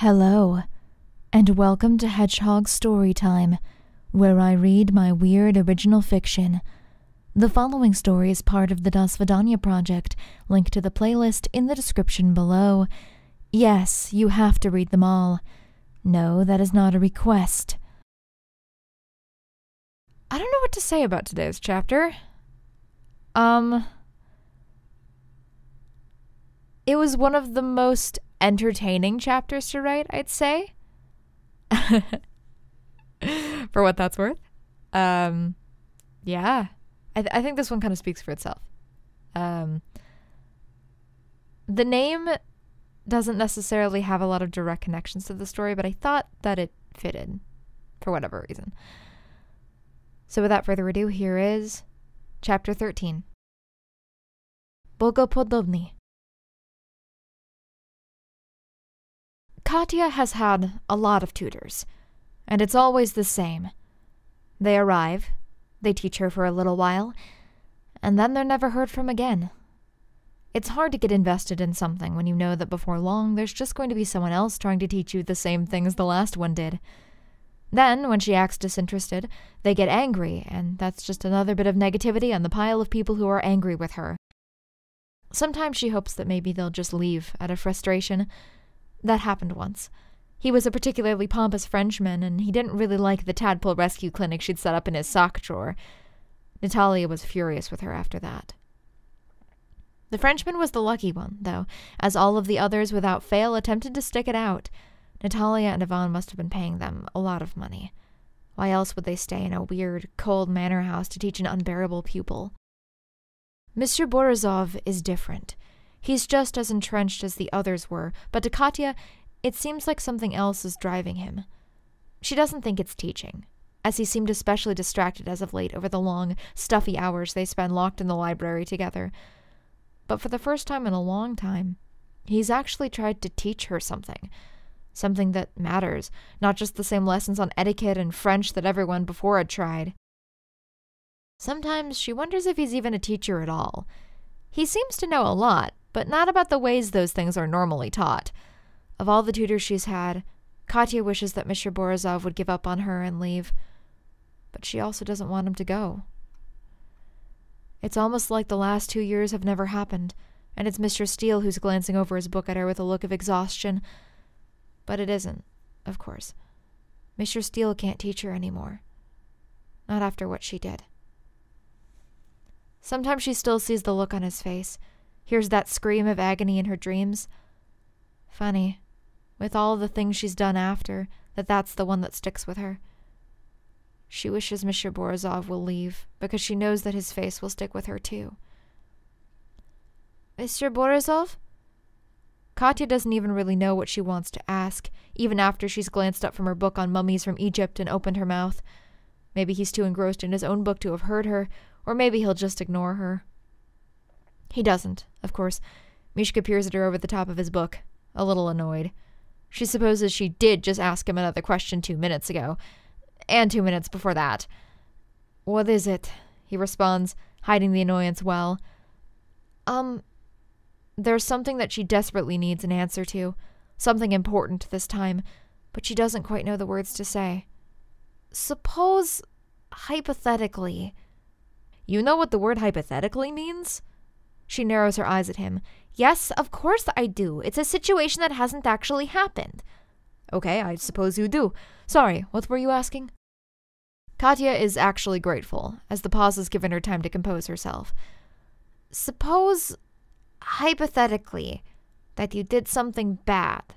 Hello, and welcome to Hedgehog Storytime, where I read my weird original fiction. The following story is part of the Vadanya project, linked to the playlist in the description below. Yes, you have to read them all. No, that is not a request. I don't know what to say about today's chapter. It was one of the most entertaining chapters to write, I'd say. For what that's worth. Yeah. I think this one kind of speaks for itself. The name doesn't necessarily have a lot of direct connections to the story, but I thought that it fitted for whatever reason. So without further ado, here is Chapter 13. Bogopodobny. Katya has had a lot of tutors, and it's always the same. They arrive, they teach her for a little while, and then they're never heard from again. It's hard to get invested in something when you know that before long there's just going to be someone else trying to teach you the same things the last one did. Then, when she acts disinterested, they get angry, and that's just another bit of negativity on the pile of people who are angry with her. Sometimes she hopes that maybe they'll just leave out of frustration. That happened once. He was a particularly pompous Frenchman, and he didn't really like the tadpole rescue clinic she'd set up in his sock drawer. Natalia was furious with her after that. The Frenchman was the lucky one, though, as all of the others without fail attempted to stick it out. Natalia and Ivan must have been paying them a lot of money. Why else would they stay in a weird, cold manor house to teach an unbearable pupil? Mr. Borisov is different. He's just as entrenched as the others were, but to Katya, it seems like something else is driving him. She doesn't think it's teaching, as he seemed especially distracted as of late over the long, stuffy hours they spend locked in the library together. But for the first time in a long time, he's actually tried to teach her something. Something that matters, not just the same lessons on etiquette and French that everyone before had tried. Sometimes she wonders if he's even a teacher at all. He seems to know a lot, but not about the ways those things are normally taught. Of all the tutors she's had, Katya wishes that Mr. Borisov would give up on her and leave. But she also doesn't want him to go. It's almost like the last 2 years have never happened, and it's Mr. Steele who's glancing over his book at her with a look of exhaustion. But it isn't, of course. Mr. Steele can't teach her anymore. Not after what she did. Sometimes she still sees the look on his face, hears that scream of agony in her dreams. Funny, with all the things she's done after, that's the one that sticks with her. She wishes Mr. Borisov will leave, because she knows that his face will stick with her too. Mr. Borisov? Katya doesn't even really know what she wants to ask, even after she's glanced up from her book on mummies from Egypt and opened her mouth. Maybe he's too engrossed in his own book to have heard her, or maybe he'll just ignore her. He doesn't, of course. Mishka peers at her over the top of his book, a little annoyed. She supposes she did just ask him another question 2 minutes ago, and 2 minutes before that. What is it? He responds, hiding the annoyance well. There's something that she desperately needs an answer to, something important this time, but she doesn't quite know the words to say. Suppose, hypothetically... You know what the word hypothetically means? She narrows her eyes at him. Yes, of course I do. It's a situation that hasn't actually happened. Okay, I suppose you do. Sorry, what were you asking? Katya is actually grateful, as the pause has given her time to compose herself. Suppose, hypothetically, that you did something bad.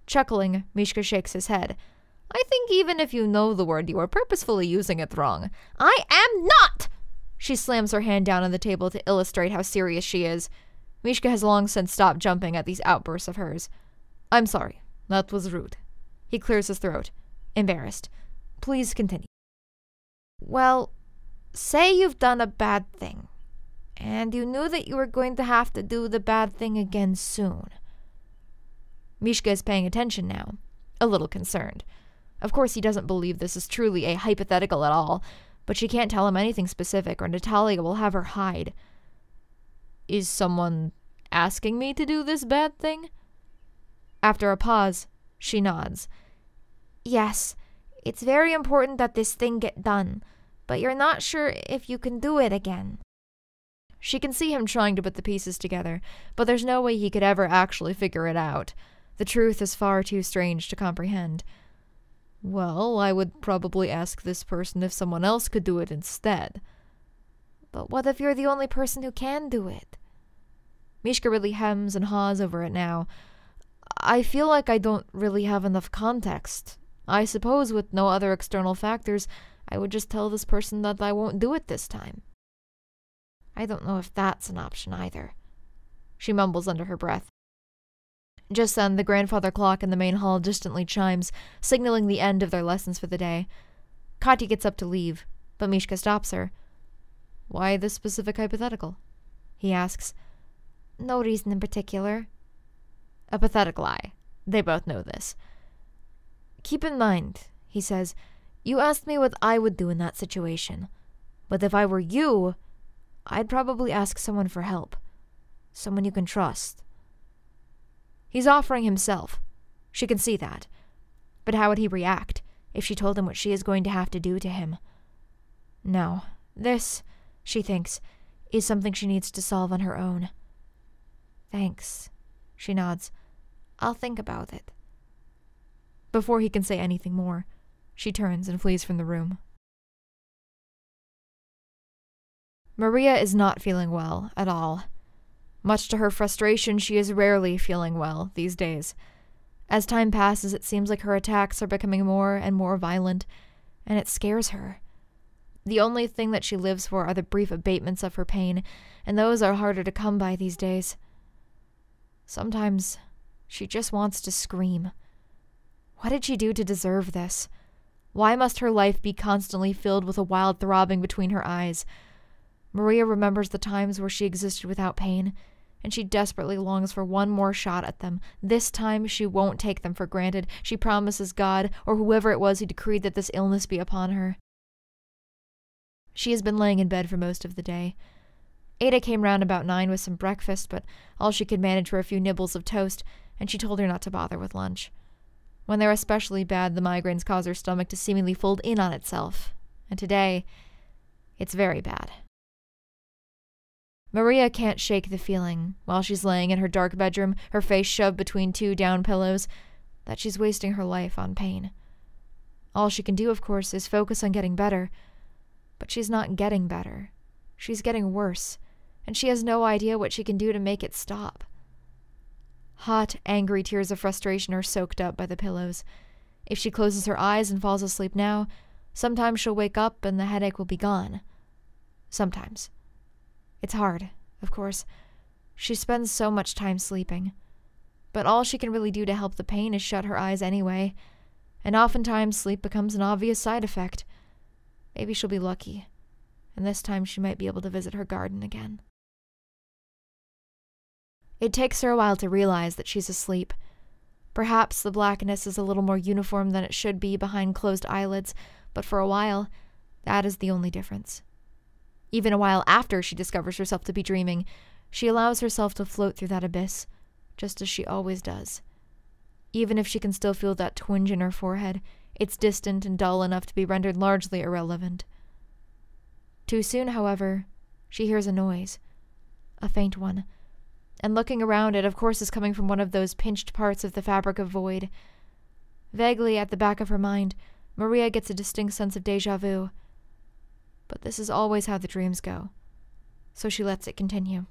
Chuckling, Mishka shakes his head. I think even if you know the word, you are purposefully using it wrong. I am not! She slams her hand down on the table to illustrate how serious she is. Mishka has long since stopped jumping at these outbursts of hers. I'm sorry. That was rude. He clears his throat, embarrassed. Please continue. Well, say you've done a bad thing, and you knew that you were going to have to do the bad thing again soon. Mishka is paying attention now, a little concerned. Of course, he doesn't believe this is truly a hypothetical at all, but she can't tell him anything specific or Natalia will have her hide. Is someone asking me to do this bad thing? After a pause, She nods. Yes, it's very important that this thing get done, but you're not sure if you can do it again. She can see him trying to put the pieces together, but there's no way he could ever actually figure it out. The truth is far too strange to comprehend. Well, I would probably ask this person if someone else could do it instead. But what if you're the only person who can do it? Mishka really hems and haws over it now. I feel like I don't really have enough context. I suppose with no other external factors, I would just tell this person that I won't do it this time. I don't know if that's an option either. She mumbles under her breath. Just then, the grandfather clock in the main hall distantly chimes, signaling the end of their lessons for the day. Katya gets up to leave, but Mishka stops her. Why this specific hypothetical? He asks. No reason in particular. A pathetic lie. They both know this. Keep in mind, he says, you asked me what I would do in that situation. But if I were you, I'd probably ask someone for help. Someone you can trust. He's offering himself. She can see that. But how would he react if she told him what she is going to have to do to him? No, this, she thinks, is something she needs to solve on her own. Thanks, she nods. I'll think about it. Before he can say anything more, she turns and flees from the room. Maria is not feeling well at all. Much to her frustration, she is rarely feeling well these days. As time passes, it seems like her attacks are becoming more and more violent, and it scares her. The only thing that she lives for are the brief abatements of her pain, and those are harder to come by these days. Sometimes she just wants to scream. What did she do to deserve this? Why must her life be constantly filled with a wild throbbing between her eyes? Maria remembers the times where she existed without pain, and she desperately longs for one more shot at them. This time she won't take them for granted. She promises God, or whoever it was who decreed that this illness be upon her. She has been laying in bed for most of the day. Ada came round about 9 with some breakfast, but all she could manage were a few nibbles of toast, and she told her not to bother with lunch. When they're especially bad, the migraines cause her stomach to seemingly fold in on itself, and today, it's very bad. Maria can't shake the feeling, while she's laying in her dark bedroom, her face shoved between 2 down pillows, that she's wasting her life on pain. All she can do, of course, is focus on getting better. But she's not getting better. She's getting worse, and she has no idea what she can do to make it stop. Hot, angry tears of frustration are soaked up by the pillows. If she closes her eyes and falls asleep now, sometimes she'll wake up and the headache will be gone. Sometimes. It's hard, of course. She spends so much time sleeping. But all she can really do to help the pain is shut her eyes anyway, and oftentimes sleep becomes an obvious side effect. Maybe she'll be lucky, and this time she might be able to visit her garden again. It takes her a while to realize that she's asleep. Perhaps the blackness is a little more uniform than it should be behind closed eyelids, but for a while, that is the only difference. Even a while after she discovers herself to be dreaming, she allows herself to float through that abyss, just as she always does. Even if she can still feel that twinge in her forehead, it's distant and dull enough to be rendered largely irrelevant. Too soon, however, she hears a noise, a faint one, and looking around it, of course, is coming from one of those pinched parts of the fabric of void. Vaguely at the back of her mind, Maria gets a distinct sense of déjà vu. But this is always how the dreams go, so she lets it continue.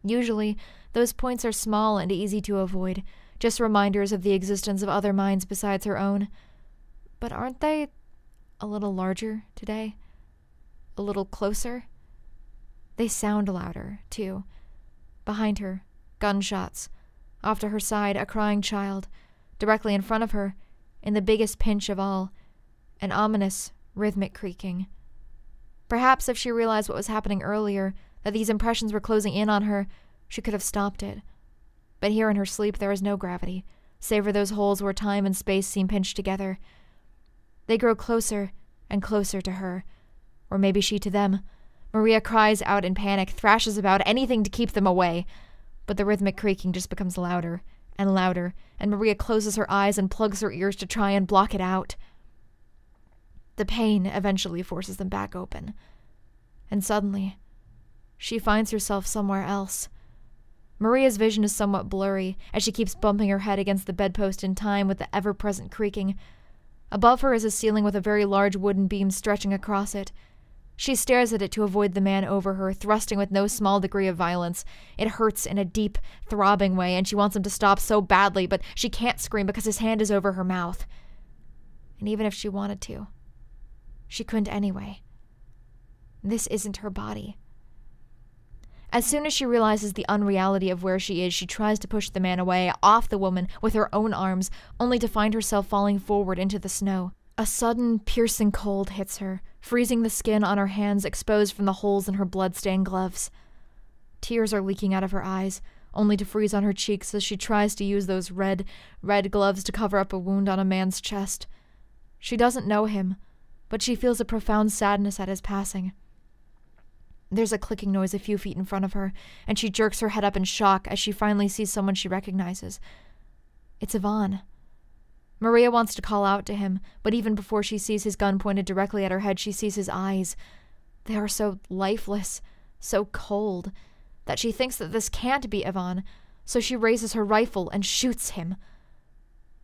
Usually, those points are small and easy to avoid, just reminders of the existence of other minds besides her own. But aren't they a little larger today? A little closer? They sound louder, too. Behind her, gunshots. Off to her side, a crying child. Directly in front of her, in the biggest pinch of all, an ominous, rhythmic creaking. Perhaps if she realized what was happening earlier, that these impressions were closing in on her, she could have stopped it. But here in her sleep there is no gravity, save for those holes where time and space seem pinched together. They grow closer and closer to her, or maybe she to them. Maria cries out in panic, thrashes about, anything to keep them away. But the rhythmic creaking just becomes louder, and louder, and Maria closes her eyes and plugs her ears to try and block it out. The pain eventually forces them back open. And suddenly, she finds herself somewhere else. Maria's vision is somewhat blurry as she keeps bumping her head against the bedpost in time with the ever-present creaking. Above her is a ceiling with a very large wooden beam stretching across it. She stares at it to avoid the man over her, thrusting with no small degree of violence. It hurts in a deep, throbbing way, and she wants him to stop so badly, but she can't scream because his hand is over her mouth. And even if she wanted to, she couldn't anyway. This isn't her body. As soon as she realizes the unreality of where she is, she tries to push the man away, off the woman, with her own arms, only to find herself falling forward into the snow. A sudden, piercing cold hits her, freezing the skin on her hands exposed from the holes in her blood-stained gloves. Tears are leaking out of her eyes, only to freeze on her cheeks as she tries to use those red gloves to cover up a wound on a man's chest. She doesn't know him, but she feels a profound sadness at his passing. There's a clicking noise a few feet in front of her, and she jerks her head up in shock as she finally sees someone she recognizes. It's Ivan. Maria wants to call out to him, but even before she sees his gun pointed directly at her head, she sees his eyes. They are so lifeless, so cold, that she thinks that this can't be Ivan, so she raises her rifle and shoots him.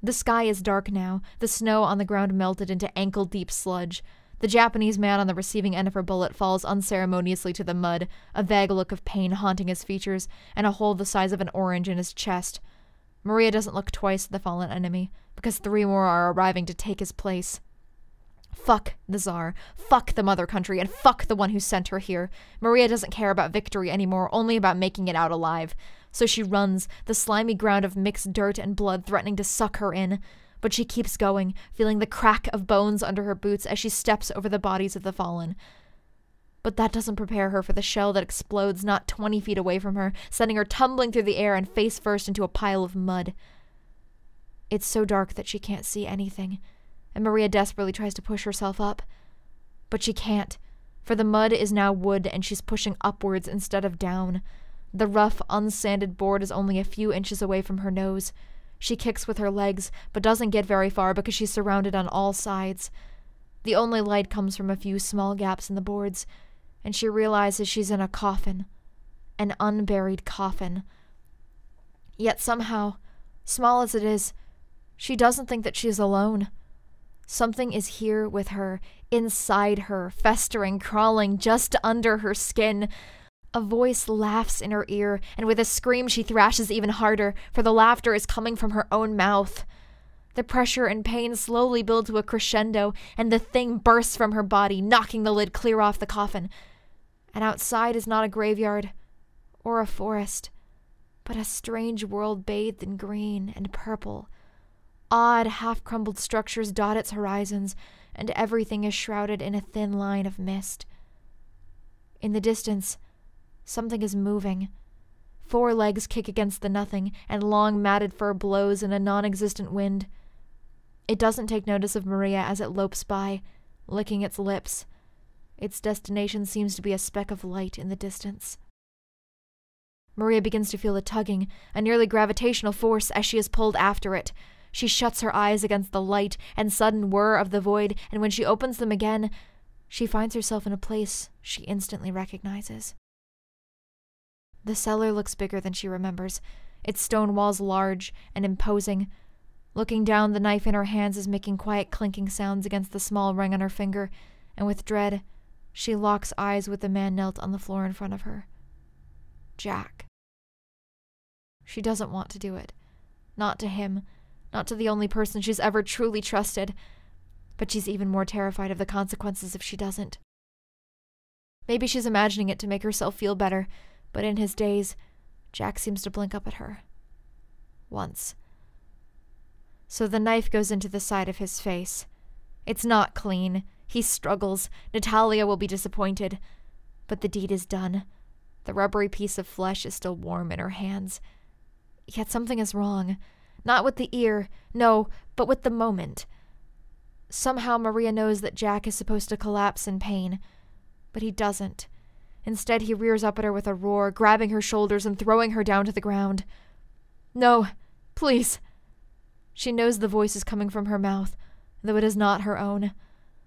The sky is dark now, the snow on the ground melted into ankle-deep sludge. The Japanese man on the receiving end of her bullet falls unceremoniously to the mud, a vague look of pain haunting his features, and a hole the size of an orange in his chest. Maria doesn't look twice at the fallen enemy, because 3 more are arriving to take his place. Fuck the Tsar, fuck the mother country, and fuck the one who sent her here. Maria doesn't care about victory anymore, only about making it out alive. So she runs, the slimy ground of mixed dirt and blood threatening to suck her in. But she keeps going, feeling the crack of bones under her boots as she steps over the bodies of the fallen. But that doesn't prepare her for the shell that explodes not 20 feet away from her, sending her tumbling through the air and face first into a pile of mud. It's so dark that she can't see anything, and Maria desperately tries to push herself up. But she can't, for the mud is now wood and she's pushing upwards instead of down. The rough, unsanded board is only a few inches away from her nose. She kicks with her legs, but doesn't get very far because she's surrounded on all sides. The only light comes from a few small gaps in the boards, and she realizes she's in a coffin. An unburied coffin. Yet somehow, small as it is, she doesn't think that she's alone. Something is here with her, inside her, festering, crawling just under her skin. A voice laughs in her ear, and with a scream she thrashes even harder, for the laughter is coming from her own mouth. The pressure and pain slowly build to a crescendo, and the thing bursts from her body, knocking the lid clear off the coffin. And outside is not a graveyard, or a forest, but a strange world bathed in green and purple. Odd, half-crumbled structures dot its horizons, and everything is shrouded in a thin line of mist. In the distance, something is moving. 4 legs kick against the nothing, and long matted fur blows in a non-existent wind. It doesn't take notice of Maria as it lopes by, licking its lips. Its destination seems to be a speck of light in the distance. Maria begins to feel a tugging, a nearly gravitational force as she is pulled after it. She shuts her eyes against the light and sudden whir of the void, and when she opens them again, she finds herself in a place she instantly recognizes. The cellar looks bigger than she remembers, its stone walls large and imposing. Looking down, the knife in her hands is making quiet clinking sounds against the small ring on her finger, and with dread, she locks eyes with the man knelt on the floor in front of her. Jack. She doesn't want to do it. Not to him, not to the only person she's ever truly trusted, but she's even more terrified of the consequences if she doesn't. Maybe she's imagining it to make herself feel better, but in his daze, Jack seems to blink up at her. Once. So the knife goes into the side of his face. It's not clean. He struggles. Natalia will be disappointed. But the deed is done. The rubbery piece of flesh is still warm in her hands. Yet something is wrong. Not with the ear, no, but with the moment. Somehow Maria knows that Jack is supposed to collapse in pain, but he doesn't. Instead, he rears up at her with a roar, grabbing her shoulders and throwing her down to the ground. No, Please. She knows the voice is coming from her mouth, though it is not her own.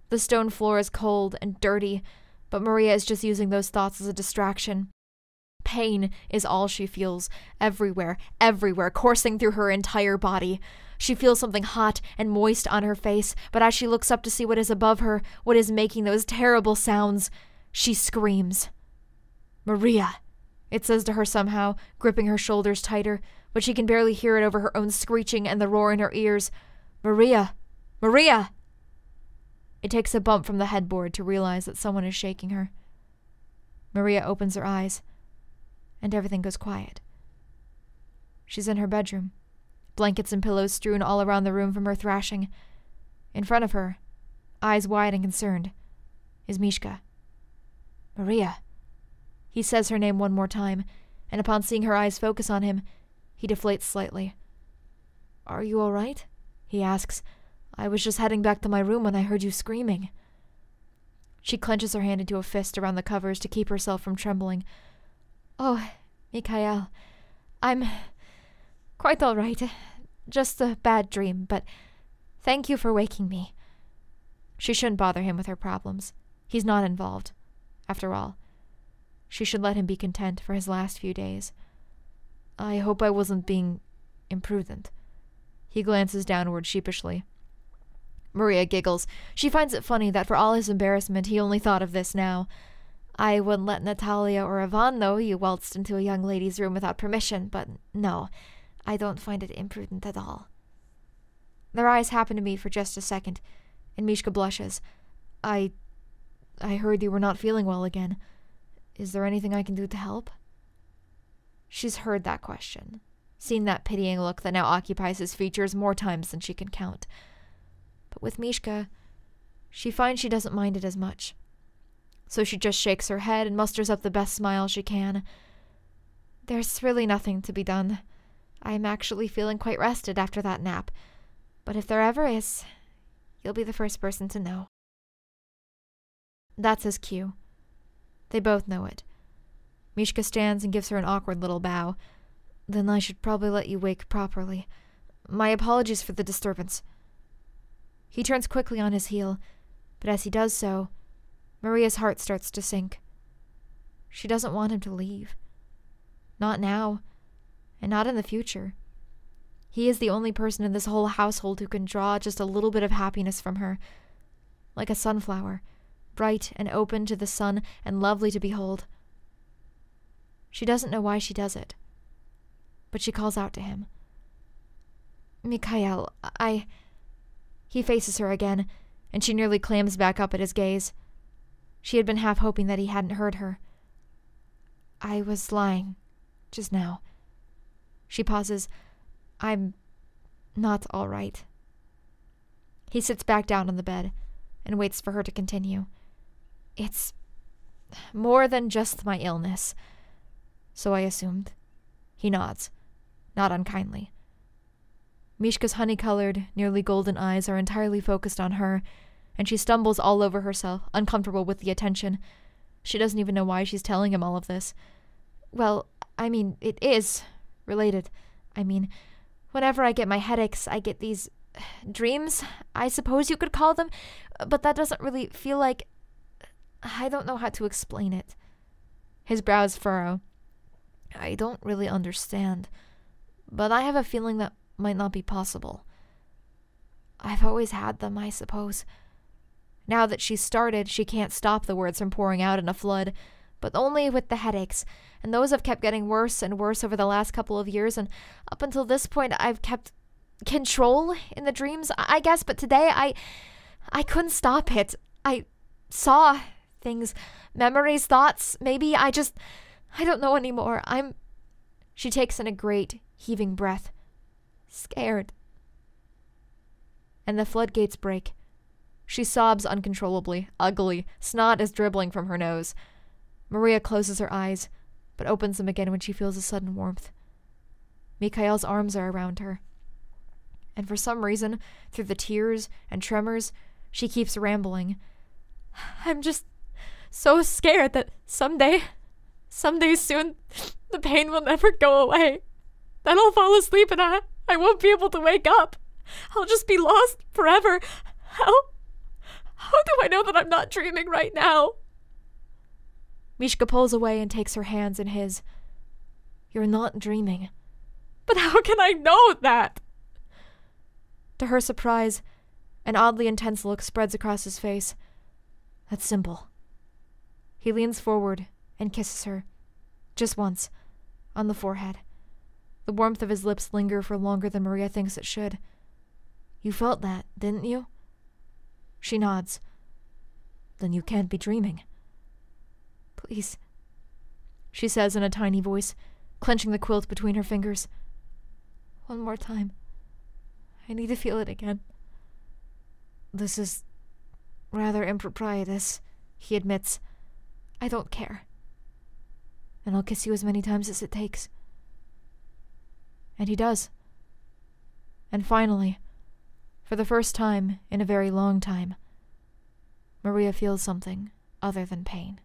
The stone floor is cold and dirty, but Maria is just using those thoughts as a distraction. Pain is all she feels, everywhere, coursing through her entire body. She feels something hot and moist on her face, but as she looks up to see what is above her, what is making those terrible sounds, she screams. Maria, it says to her somehow, gripping her shoulders tighter, but she can barely hear it over her own screeching and the roar in her ears. Maria! Maria! It takes a bump from the headboard to realize that someone is shaking her. Maria opens her eyes, and everything goes quiet. She's in her bedroom, blankets and pillows strewn all around the room from her thrashing. In front of her, eyes wide and concerned, is Mishka. Maria. He says her name one more time, and upon seeing her eyes focus on him, he deflates slightly. Are you all right? He asks. I was just heading back to my room when I heard you screaming. She clenches her hand into a fist around the covers to keep herself from trembling. Oh, Mikhail, I'm quite all right. Just a bad dream, but thank you for waking me. She shouldn't bother him with her problems. He's not involved, after all. She should let him be content for his last few days. I hope I wasn't being imprudent. He glances downward sheepishly. Maria giggles. She finds it funny that for all his embarrassment, he only thought of this now. I wouldn't let Natalia or Ivan know you waltzed into a young lady's room without permission, but no, I don't find it imprudent at all. Their eyes happen to meet for just a second, and Mishka blushes. I heard you were not feeling well again. Is there anything I can do to help? She's heard that question, seen that pitying look that now occupies his features more times than she can count. But with Mishka, she finds she doesn't mind it as much. So she just shakes her head and musters up the best smile she can. There's really nothing to be done. I'm actually feeling quite rested after that nap. But if there ever is, you'll be the first person to know. That's his cue. They both know it. Mishka stands and gives her an awkward little bow. Then I should probably let you wake properly. My apologies for the disturbance. He turns quickly on his heel, but as he does so, Maria's heart starts to sink. She doesn't want him to leave. Not now, and not in the future. He is the only person in this whole household who can draw just a little bit of happiness from her. Like a sunflower, bright and open to the sun and lovely to behold. She doesn't know why she does it, but she calls out to him. Mikhail, He faces her again, and she nearly clams back up at his gaze. She had been half hoping that he hadn't heard her. I was lying, just now. She pauses. I'm not all right. He sits back down on the bed and waits for her to continue. It's more than just my illness. So I assumed. He nods, not unkindly. Mishka's honey-colored, nearly golden eyes are entirely focused on her, and she stumbles all over herself, uncomfortable with the attention. She doesn't even know why she's telling him all of this. Well, it is related. Whenever I get my headaches, I get these dreams, I suppose you could call them, but that doesn't really feel like... I don't know how to explain it. His brows furrow. I don't really understand, but I have a feeling that might not be possible. I've always had them, I suppose. Now that she's started, she can't stop the words from pouring out in a flood, but only with the headaches, and those have kept getting worse and worse over the last couple of years, and up until this point I've kept control in the dreams, I guess, but today I couldn't stop it. I saw things, memories, thoughts, maybe I don't know anymore. She takes in a great, heaving breath. Scared. And the floodgates break. She sobs uncontrollably, ugly, snot is dribbling from her nose. Maria closes her eyes, but opens them again when she feels a sudden warmth. Mikhail's arms are around her. And for some reason, through the tears and tremors, she keeps rambling. I'm just so scared that someday soon, the pain will never go away. Then I'll fall asleep and I won't be able to wake up. I'll just be lost forever. How do I know that I'm not dreaming right now? Mishka pulls away and takes her hands in his. You're not dreaming. But how can I know that? To her surprise, an oddly intense look spreads across his face. That's simple. He leans forward and kisses her, just once, on the forehead. The warmth of his lips linger for longer than Maria thinks it should. You felt that, didn't you? She nods. Then you can't be dreaming. Please, she says in a tiny voice, clenching the quilt between her fingers. One more time. I need to feel it again. This is rather improprietous, he admits. I don't care. And I'll kiss you as many times as it takes. And he does. And finally, for the first time in a very long time, Maria feels something other than pain.